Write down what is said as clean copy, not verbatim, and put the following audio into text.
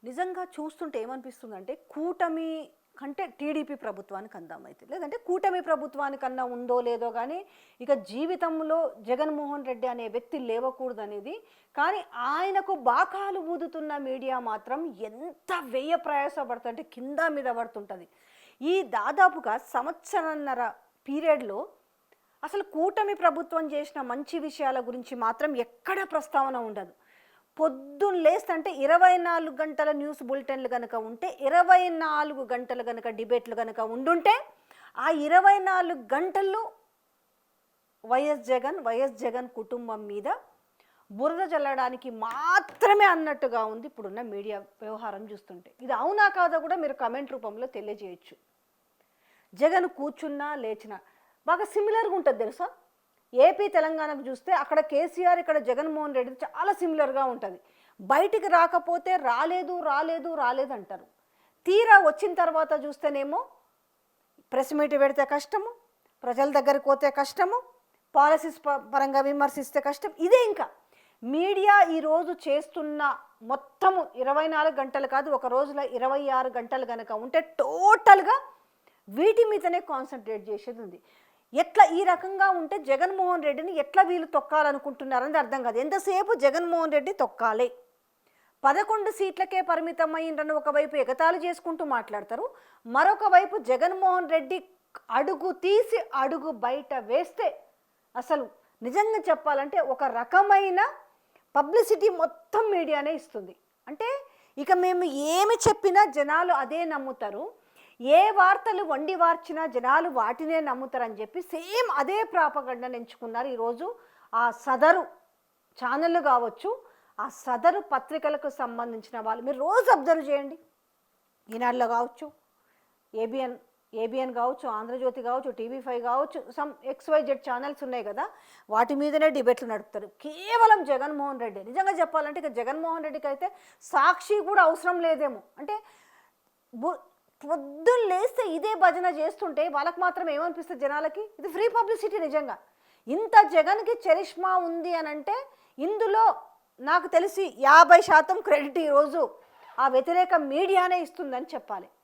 నిజంగా చూస్తుంటే ఏమనిపిస్తుందంటే కూటమి కంటే టీడీపీ ప్రభుత్వానికి అందామైతే లేదంటే కూటమి ప్రభుత్వానికన్నా ఉందో లేదో కానీ ఇక జీవితంలో జగన్మోహన్ రెడ్డి అనే వ్యక్తి లేవకూడదనేది. కానీ ఆయనకు బాకాలు ఊదుతున్న మీడియా మాత్రం ఎంత వ్యయ ప్రయాసపడుతుంటే కింద మీద పడుతుంటుంది. ఈ దాదాపుగా సంవత్సరన్నర పీరియడ్లో అసలు కూటమి ప్రభుత్వం చేసిన మంచి విషయాల గురించి మాత్రం ఎక్కడ ప్రస్తావన ఉండదు. పొద్దున్న లేస్తంటే 24 గంటల న్యూస్ బులెటిన్లు కనుక ఉంటే, 24 గంటలు కనుక డిబేట్లు కనుక ఉండుంటే, ఆ 24 గంటల్లో వైఎస్ జగన్ కుటుంబం మీద బురద చల్లడానికి మాత్రమే అన్నట్టుగా ఉంది ఇప్పుడున్న మీడియా వ్యవహారం చూస్తుంటే. ఇది అవునా కాదో కూడా మీరు కమెంట్ రూపంలో తెలియజేయచ్చు. జగన్ కూర్చున్నా లేచినా బాగా సిమిలర్గా ఉంటుంది తెలుసా. ఏపీ తెలంగాణకు చూస్తే అక్కడ కేసీఆర్, ఇక్కడ జగన్మోహన్ రెడ్డి చాలా సిమిలర్గా ఉంటుంది. బయటికి రాకపోతే రాలేదు అంటారు. తీరా వచ్చిన తర్వాత చూస్తేనేమో ప్రెస్ మీట్ పెడితే కష్టము, ప్రజల దగ్గరికి పోతే కష్టము, పాలసీస్ పరంగా విమర్శిస్తే కష్టం. ఇదే ఇంకా మీడియా ఈరోజు చేస్తున్న మొత్తము 24 గంటలు కాదు, ఒక రోజులో 26 గంటలు కనుక ఉంటే టోటల్గా వీటి మీదనే కాన్సన్ట్రేట్ చేసేది ఉంది. ఎట్లా ఈ రకంగా ఉంటే జగన్మోహన్ రెడ్డిని ఎట్లా వీళ్ళు తొక్కాలనుకుంటున్నారనేది అర్థం కాదు. ఎంతసేపు జగన్మోహన్ రెడ్డి తొక్కాలి, 11 సీట్లకే పరిమితమైందని ఒకవైపు ఎగతాళి చేసుకుంటూ మాట్లాడతారు, మరొక వైపు జగన్మోహన్ రెడ్డి అడుగు తీసి అడుగు బయట వేస్తే అసలు నిజంగా చెప్పాలంటే ఒక రకమైన పబ్లిసిటీ మొత్తం మీడియానే ఇస్తుంది. అంటే ఇక మేము ఏమి చెప్పినా జనాలు అదే నమ్ముతారు, ఏ వార్తలు వండి వార్చినా జనాలు వాటినే నమ్ముతారని చెప్పి సేమ్ అదే ప్రాపగండను ఎంచుకున్నారు ఈరోజు ఆ సదరు ఛానళ్ళు కావచ్చు, ఆ సదరు పత్రికలకు సంబంధించిన వాళ్ళు. మీరు రోజు అబ్జర్వ్ చేయండి, ఈనాడులో కావచ్చు, ఏబిఎన్ కావచ్చు, ఆంధ్రజ్యోతి కావచ్చు, టీవీ5 కావచ్చు, సమ్ XYZ ఛానల్స్ ఉన్నాయి కదా, వాటి మీదనే డిబేట్లు నడుపుతారు కేవలం జగన్మోహన్ రెడ్డి. నిజంగా చెప్పాలంటే ఇక జగన్మోహన్ రెడ్డికి అయితే సాక్షి కూడా అవసరం లేదేమో. అంటే పొద్దున్న లేస్తే ఇదే భజన చేస్తుంటే వాళ్ళకి మాత్రం ఏమనిపిస్తుంది జనాలకి, ఇది ఫ్రీ పబ్లిసిటీ. నిజంగా ఇంత జగన్కి చరిష్మా ఉంది అని అంటే ఇందులో నాకు తెలిసి 50% క్రెడిట్ ఈరోజు ఆ వ్యతిరేక మీడియానే ఇస్తుందని చెప్పాలి.